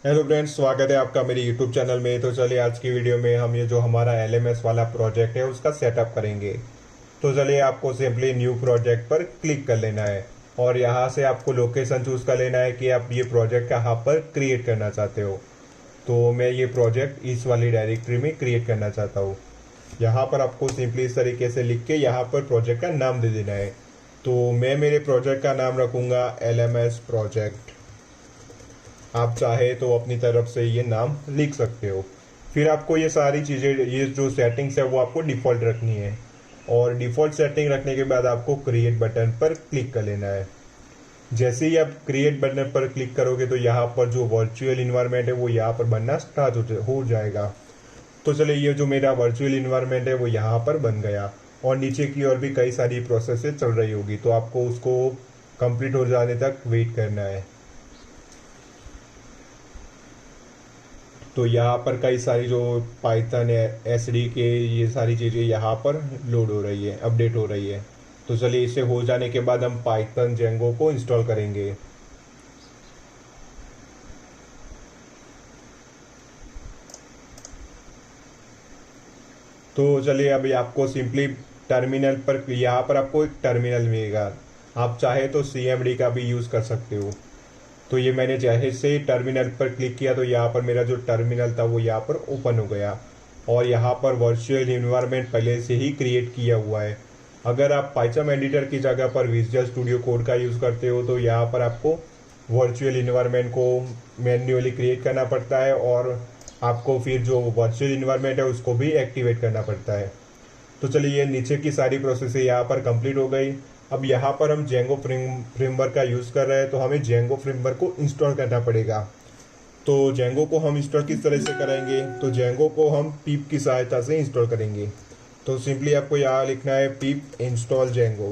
Hello friends, स्वागत है आपका मेरे यूट्यूब चैनल में। तो चलिए आज की वीडियो में हम ये जो हमारा एलएमएस वाला प्रोजेक्ट है उसका सेटअप करेंगे। तो चलिए आपको सिंपली न्यू प्रोजेक्ट पर क्लिक कर लेना है और यहाँ से आपको लोकेशन चूज कर लेना है कि आप ये प्रोजेक्ट कहाँ पर क्रिएट करना चाहते हो। तो मैं ये प्रोजेक्ट इस वाली डायरेक्टरी में क्रिएट करना चाहता हूँ। यहाँ पर आपको सिंपली इस तरीके से लिख के यहाँ पर प्रोजेक्ट का नाम दे देना है। तो मैं मेरे प्रोजेक्ट का नाम रखूँगा एलएमएस प्रोजेक्ट। आप चाहे तो अपनी तरफ से ये नाम लिख सकते हो। फिर आपको ये सारी चीज़ें, ये जो सेटिंग्स है वो आपको डिफ़ॉल्ट रखनी है और डिफ़ॉल्ट सेटिंग रखने के बाद आपको क्रिएट बटन पर क्लिक कर लेना है। जैसे ही आप क्रिएट बटन पर क्लिक करोगे तो यहाँ पर जो वर्चुअल इन्वायरमेंट है वो यहाँ पर बनना स्टार्ट हो जाएगा। तो चलिए ये जो मेरा वर्चुअल इन्वायरमेंट है वो यहाँ पर बन गया और नीचे की और भी कई सारी प्रोसेसेस चल रही होगी, तो आपको उसको कंप्लीट हो जाने तक वेट करना है। तो यहाँ पर कई सारी जो पाइथन है, एसडी के, ये सारी चीज़ें यहाँ पर लोड हो रही है, अपडेट हो रही है। तो चलिए इसे हो जाने के बाद हम पाइथन जेंगो को इंस्टॉल करेंगे। तो चलिए अभी आपको सिंपली टर्मिनल पर, यहाँ पर आपको एक टर्मिनल मिलेगा। आप चाहे तो CMD का भी यूज़ कर सकते हो। तो ये मैंने जैसे से टर्मिनल पर क्लिक किया तो यहाँ पर मेरा जो टर्मिनल था वो यहाँ पर ओपन हो गया और यहाँ पर वर्चुअल इन्वायरमेंट पहले से ही क्रिएट किया हुआ है। अगर आप पाइथन एडिटर की जगह पर विजुअल स्टूडियो कोड का यूज़ करते हो तो यहाँ पर आपको वर्चुअल इन्वायरमेंट को मैन्युअली क्रिएट करना पड़ता है और आपको फिर जो वर्चुअल इन्वायरमेंट है उसको भी एक्टिवेट करना पड़ता है। तो चलिए ये नीचे की सारी प्रोसेस यहाँ पर कंप्लीट हो गई। अब यहाँ पर हम जेंगो फ्रेमवर्क का यूज़ कर रहे हैं तो हमें जेंगो फ्रेमवर्क को इंस्टॉल करना पड़ेगा। तो जेंगो को हम इंस्टॉल किस तरह से करेंगे, तो जेंगो को हम पीप की सहायता से इंस्टॉल करेंगे। तो सिंपली आपको यहाँ लिखना है पीप इंस्टॉल जेंगो।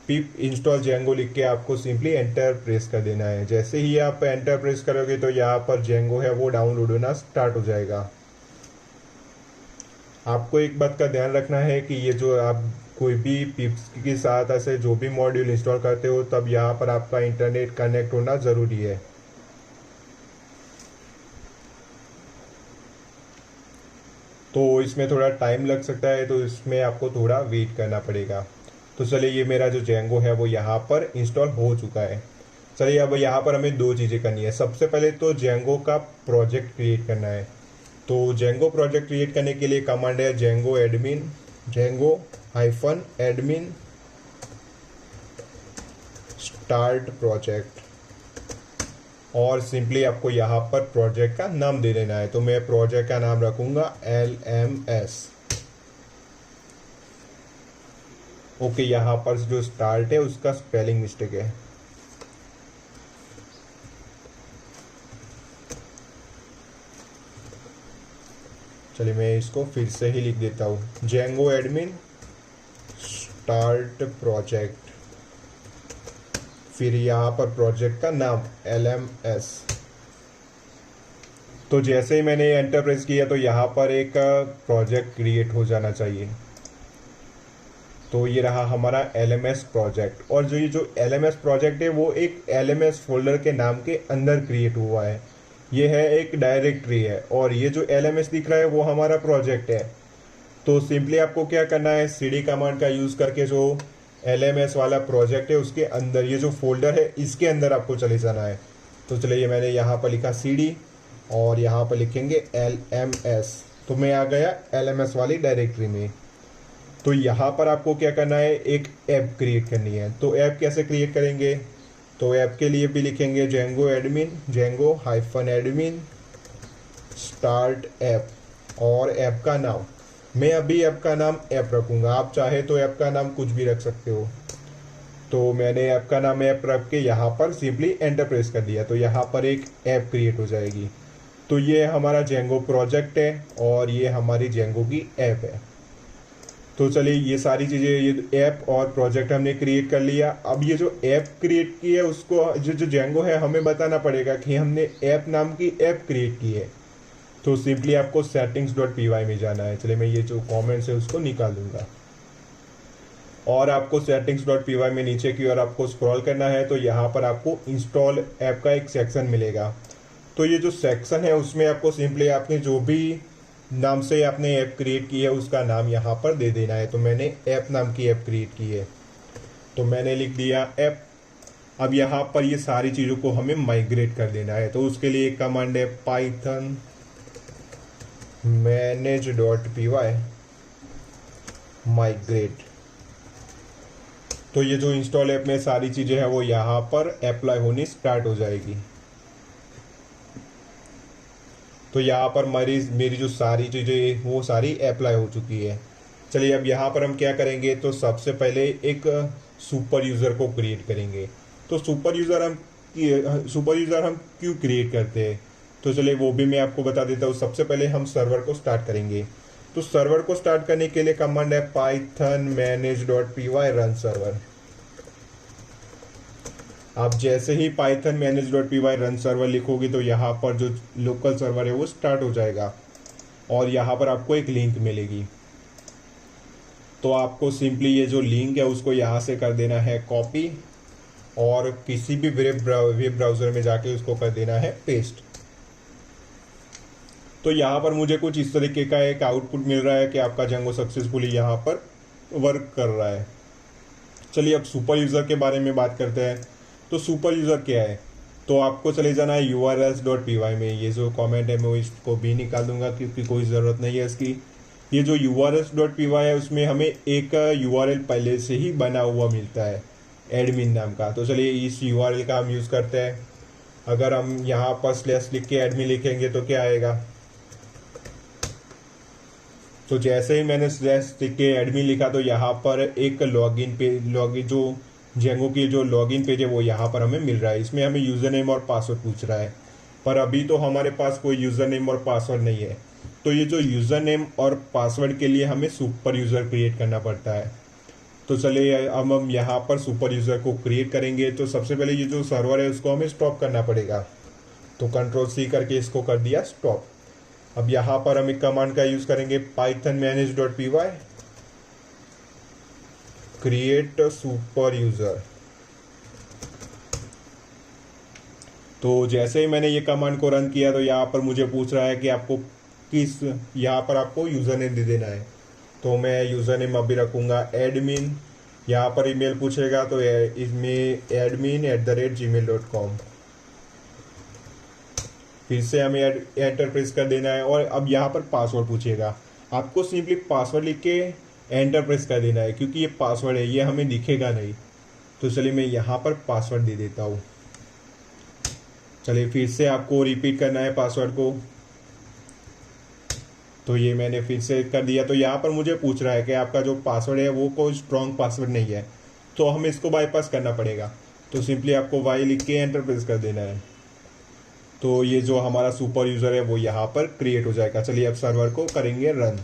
पीप इंस्टॉल जेंगो लिख के आपको सिंपली एंटर प्रेस कर देना है। जैसे ही आप एंटर प्रेस करोगे तो यहाँ पर जेंगो है वो डाउनलोड होना स्टार्ट हो जाएगा। आपको एक बात का ध्यान रखना है कि ये जो आप कोई भी पिप्स की सहायता से जो भी मॉड्यूल इंस्टॉल करते हो तब यहाँ पर आपका इंटरनेट कनेक्ट होना ज़रूरी है। तो इसमें थोड़ा टाइम लग सकता है, तो इसमें आपको थोड़ा वेट करना पड़ेगा। तो चलिए ये मेरा जो जेंगो है वो यहाँ पर इंस्टॉल हो चुका है। चलिए अब यहाँ पर हमें दो चीज़ें करनी है। सबसे पहले तो जेंगो का प्रोजेक्ट क्रिएट करना है। तो जेंगो प्रोजेक्ट क्रिएट करने के लिए कमांड है Django admin, Django hyphen admin start project, और सिंपली आपको यहाँ पर प्रोजेक्ट का नाम दे देना है। तो मैं प्रोजेक्ट का नाम रखूँगा LMS। ओके, यहाँ पर जो स्टार्ट है उसका स्पेलिंग मिस्टेक है। चलिए मैं इसको फिर से ही लिख देता हूँ, जेंगो एडमिन स्टार्ट प्रोजेक्ट, फिर यहाँ पर प्रोजेक्ट का नाम LMS। तो जैसे ही मैंने एंटर प्रेस किया तो यहाँ पर एक प्रोजेक्ट क्रिएट हो जाना चाहिए। तो ये रहा हमारा LMS प्रोजेक्ट, और जो ये जो LMS प्रोजेक्ट है वो एक LMS फोल्डर के नाम के अंदर क्रिएट हुआ है। ये है एक डायरेक्टरी है और ये जो LMS दिख रहा है वो हमारा प्रोजेक्ट है। तो सिंपली आपको क्या करना है, CD कमांड का यूज़ करके जो LMS वाला प्रोजेक्ट है उसके अंदर, ये जो फोल्डर है इसके अंदर आपको चले जाना है। तो चलिए मैंने यहाँ पर लिखा CD और यहाँ पर लिखेंगे LMS। तो मैं आ गया LMS वाली डायरेक्टरी में। तो यहाँ पर आपको क्या करना है, एक ऐप क्रिएट करनी है। तो ऐप कैसे क्रिएट करेंगे, तो ऐप के लिए भी लिखेंगे Django admin, Django hyphen admin start app, और ऐप का नाम, मैं अभी ऐप का नाम ऐप रखूँगा। आप चाहे तो ऐप का नाम कुछ भी रख सकते हो। तो मैंने ऐप का नाम ऐप रख के यहाँ पर सिंपली एंटर प्रेस कर दिया तो यहाँ पर एक ऐप क्रिएट हो जाएगी। तो ये हमारा जेंगो प्रोजेक्ट है और ये हमारी जेंगो की ऐप है। तो चलिए ये सारी चीज़ें, ये ऐप और प्रोजेक्ट हमने क्रिएट कर लिया। अब ये जो ऐप क्रिएट की है उसको, जो जेंगो है, हमें बताना पड़ेगा कि हमने ऐप नाम की ऐप क्रिएट की है। तो सिंपली आपको settings.py में जाना है। चलिए मैं ये जो कमेंट्स है उसको निकाल दूंगा। और आपको सेटिंग्स डॉट पी वाई में नीचे की ओर आपको स्क्रॉल करना है, तो यहाँ पर आपको इंस्टॉल ऐप का एक सेक्शन मिलेगा। तो ये जो सेक्शन है उसमें आपको सिंपली आपने जो भी नाम से आपने ऐप क्रिएट की है उसका नाम यहाँ पर दे देना है। तो मैंने ऐप नाम की ऐप क्रिएट की है, तो मैंने लिख दिया ऐप। अब यहाँ पर ये सारी चीज़ों को हमें माइग्रेट कर देना है, तो उसके लिए एक कमांड है Python manage dot P Y migrate. तो ये जो इंस्टॉल ऐप में सारी चीज़ें हैं वो यहाँ पर अप्लाई होनी स्टार्ट हो जाएगी। तो यहाँ पर मेरी जो सारी चीज़ें वो सारी अप्लाई हो चुकी है। चलिए अब यहाँ पर हम क्या करेंगे, तो सबसे पहले एक सुपर यूज़र को क्रिएट करेंगे। तो सुपर यूज़र हम क्यों क्रिएट करते हैं, तो चलिए वो भी मैं आपको बता देता हूँ। सबसे पहले हम सर्वर को स्टार्ट करेंगे। तो सर्वर को स्टार्ट करने के लिए कमांड है Python manage dot P Y run server. आप जैसे ही Python manage dot P Y run server लिखोगे तो यहाँ पर जो लोकल सर्वर है वो स्टार्ट हो जाएगा और यहाँ पर आपको एक लिंक मिलेगी। तो आपको सिंपली ये जो लिंक है उसको यहाँ से कर देना है कॉपी और किसी भी वेब ब्राउज़र में जाके उसको कर देना है पेस्ट। तो यहाँ पर मुझे कुछ इस तरीके का एक आउटपुट मिल रहा है कि आपका जेंगो सक्सेसफुली यहाँ पर वर्क कर रहा है। चलिए अब सुपर यूज़र के बारे में बात करते हैं। तो सुपर यूज़र क्या है, तो आपको चले जाना है urls.py में। ये जो कमेंट है मैं इसको भी निकाल दूंगा क्योंकि कोई ज़रूरत नहीं है इसकी। ये जो urls.py है उसमें हमें एक URL पहले से ही बना हुआ मिलता है एडमिन नाम का। तो चलिए इस URL का हम यूज़ करते हैं। अगर हम यहाँ पर स्लैश लिख के एडमिन लिखेंगे तो क्या आएगा, तो जैसे ही मैंने स्लैश लिख के एडमिन लिखा तो यहाँ पर एक लॉगिन जो जेंगो की जो लॉगिन पेज है वो यहाँ पर हमें मिल रहा है। इसमें हमें यूज़र नेम और पासवर्ड पूछ रहा है, पर अभी तो हमारे पास कोई यूज़र नेम और पासवर्ड नहीं है। तो ये जो यूज़र नेम और पासवर्ड के लिए हमें सुपर यूज़र क्रिएट करना पड़ता है। तो चलिए अब हम यहाँ पर सुपर यूज़र को क्रिएट करेंगे। तो सबसे पहले ये जो सर्वर है उसको हमें स्टॉप करना पड़ेगा। तो Ctrl+C करके इसको कर दिया स्टॉप। अब यहाँ पर हम एक कमांड का यूज़ करेंगे Python manage dot P Y create super user. तो जैसे ही मैंने ये कमांड को रन किया तो यहाँ पर मुझे पूछ रहा है कि आपको यहाँ पर आपको यूज़र नेम दे देना है। तो मैं यूज़र नेम अभी रखूँगा एडमिन। यहाँ पर ईमेल पूछेगा तो इसमें admin@gmail.com। फिर से हमें एंटर प्रेस कर देना है और अब यहाँ पर पासवर्ड पूछेगा। आपको सिंपली पासवर्ड लिख के एंटर प्रेस कर देना है क्योंकि ये पासवर्ड है, ये हमें दिखेगा नहीं। तो चलिए मैं यहाँ पर पासवर्ड दे देता हूँ। चलिए फिर से आपको रिपीट करना है पासवर्ड को। तो ये मैंने फिर से कर दिया। तो यहाँ पर मुझे पूछ रहा है कि आपका जो पासवर्ड है वो कोई स्ट्रॉन्ग पासवर्ड नहीं है, तो हमें इसको बाईपास करना पड़ेगा। तो सिंपली आपको वाई लिख के एंटर प्रेस कर देना है। तो ये जो हमारा सुपर यूज़र है वो यहाँ पर क्रिएट हो जाएगा। चलिए अब सर्वर को करेंगे रन।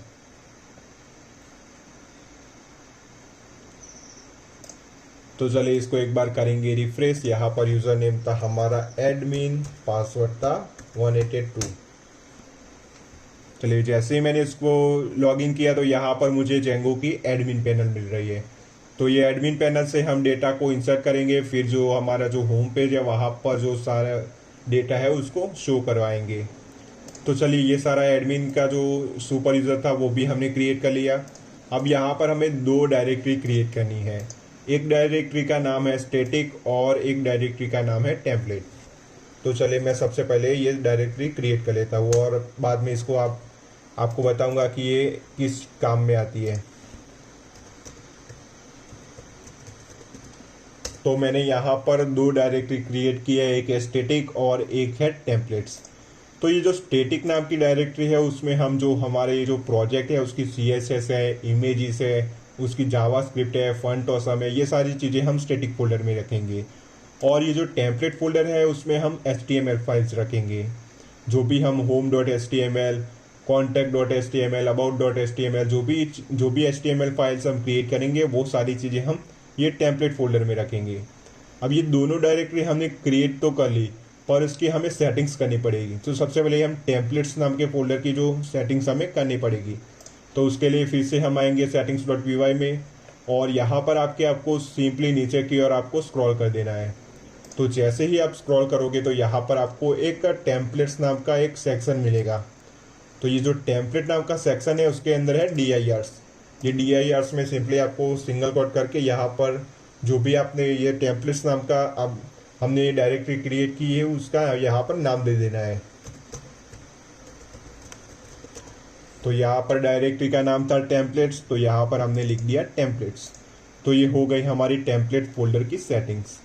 तो चलिए इसको एक बार करेंगे रिफ्रेश। यहाँ पर यूज़र नेम था हमारा एडमिन, पासवर्ड था 182। चलिए जैसे ही मैंने इसको लॉगिन किया तो यहाँ पर मुझे जेंगो की एडमिन पैनल मिल रही है। तो ये एडमिन पैनल से हम डेटा को इंसर्ट करेंगे, फिर जो हमारा जो होम पेज है वहाँ पर जो सारा डेटा है उसको शो करवाएंगे। तो चलिए ये सारा एडमिन का जो सुपर यूज़र था वो भी हमने क्रिएट कर लिया। अब यहाँ पर हमें दो डायरेक्टरी क्रिएट करनी है। एक डायरेक्टरी का नाम है स्टैटिक और एक डायरेक्टरी का नाम है टेम्पलेट। तो चलिए मैं सबसे पहले ये डायरेक्टरी क्रिएट कर लेता हूँ और बाद में इसको आपको बताऊंगा कि ये किस काम में आती है। तो मैंने यहाँ पर दो डायरेक्टरी क्रिएट की है, एक है स्टैटिक और एक है टेम्पलेट्स। तो ये जो स्टैटिक नाम की डायरेक्टरी है उसमें हम जो हमारे जो प्रोजेक्ट है उसकी CSS है, इमेजेस है, उसकी जावास्क्रिप्ट है, फंट ऑसम है, ये सारी चीज़ें हम स्टैटिक फोल्डर में रखेंगे। और ये जो टेम्पलेट फोल्डर है उसमें हम HTML फाइल्स रखेंगे। जो भी हम home.html, contact.html, about.html जो भी HTML फाइल्स हम क्रिएट करेंगे वो सारी चीज़ें हम ये टेम्पलेट फोल्डर में रखेंगे। अब ये दोनों डायरेक्टरी हमने क्रिएट तो कर ली पर इसकी हमें सेटिंग्स करनी पड़ेगी। तो सबसे पहले हम टेम्पलेट्स नाम के फोल्डर की जो सेटिंग्स हमें करनी पड़ेगी। तो उसके लिए फिर से हम आएंगे settings.py में और यहाँ पर आपको सिंपली नीचे की ओर आपको स्क्रॉल कर देना है। तो जैसे ही आप स्क्रॉल करोगे तो यहाँ पर आपको एक टेम्पलेट्स नाम का एक सेक्शन मिलेगा। तो ये जो टेम्पलेट नाम का सेक्शन है उसके अंदर है DIRs। ये DIRs में सिंपली आपको सिंगल कोट करके यहाँ पर जो भी आपने ये टेम्पलेट्स नाम का अब हमने ये डायरेक्टरी क्रिएट की है उसका यहाँ पर नाम दे देना है। तो यहाँ पर डायरेक्टरी का नाम था टेम्पलेट्स, तो यहाँ पर हमने लिख दिया टेम्पलेट्स। तो ये हो गई हमारी टेम्पलेट फोल्डर की सेटिंग्स।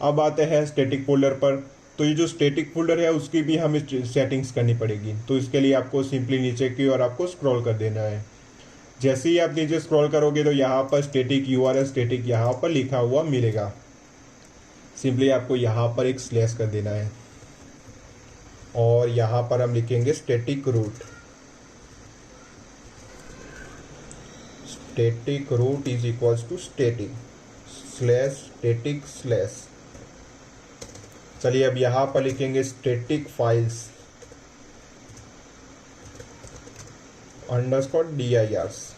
अब आते हैं स्टैटिक फोल्डर पर। तो ये जो स्टैटिक फोल्डर है उसकी भी हमें सेटिंग्स करनी पड़ेगी। तो इसके लिए आपको सिंपली नीचे की ओर आपको स्क्रॉल कर देना है। जैसे ही आप नीचे स्क्रॉल करोगे तो यहाँ पर स्टैटिक URL स्टैटिक यहाँ पर लिखा हुआ मिलेगा। सिंपली आपको यहाँ पर एक स्लैश कर देना है और यहाँ पर हम लिखेंगे static root. Static root is equals to static slash. चलिए अब यहाँ पर लिखेंगे static files _DIRs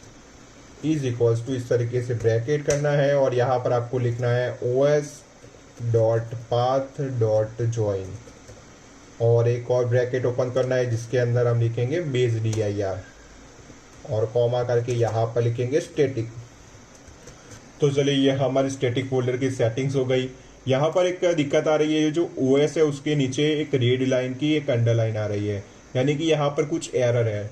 is equals to, इस तरीके से ब्रैकेट करना है और यहाँ पर आपको लिखना है os.path.join और एक और ब्रैकेट ओपन करना है जिसके अंदर हम लिखेंगे बेस DIR और कॉमा करके यहाँ पर लिखेंगे स्टैटिक। तो चलिए ये हमारी स्टैटिक फोल्डर की सेटिंग्स हो गई। यहाँ पर एक दिक्कत आ रही है, ये जो OS है उसके नीचे एक रेड लाइन की एक अंडरलाइन आ रही है, यानी कि यहाँ पर कुछ एरर है।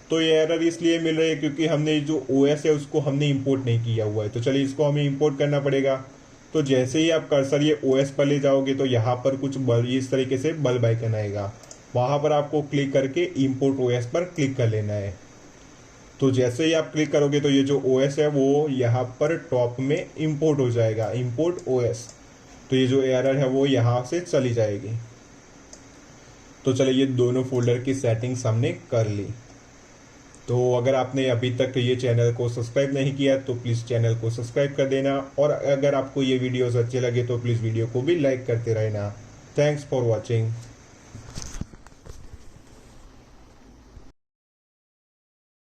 तो ये एरर इसलिए मिल रही है क्योंकि हमने जो OS है उसको हमने इंपोर्ट नहीं किया हुआ है। तो चलिए इसको हमें इंपोर्ट करना पड़ेगा। तो जैसे ही आप कर्सर ये OS पर ले जाओगे तो यहाँ पर कुछ इस तरीके से बल्ब आइकन आएगा, वहाँ पर आपको क्लिक करके इंपोर्ट OS पर क्लिक कर लेना है। तो जैसे ही आप क्लिक करोगे तो ये जो OS है वो यहाँ पर टॉप में इंपोर्ट हो जाएगा, इंपोर्ट OS। तो ये जो एरर है वो यहाँ से चली जाएगी। तो चलिए ये दोनों फोल्डर की सेटिंग्स हमने कर ली। तो अगर आपने अभी तक ये चैनल को सब्सक्राइब नहीं किया तो प्लीज़ चैनल को सब्सक्राइब कर देना और अगर आपको ये वीडियोस अच्छे लगे तो प्लीज़ वीडियो को भी लाइक करते रहना। Thanks for watching.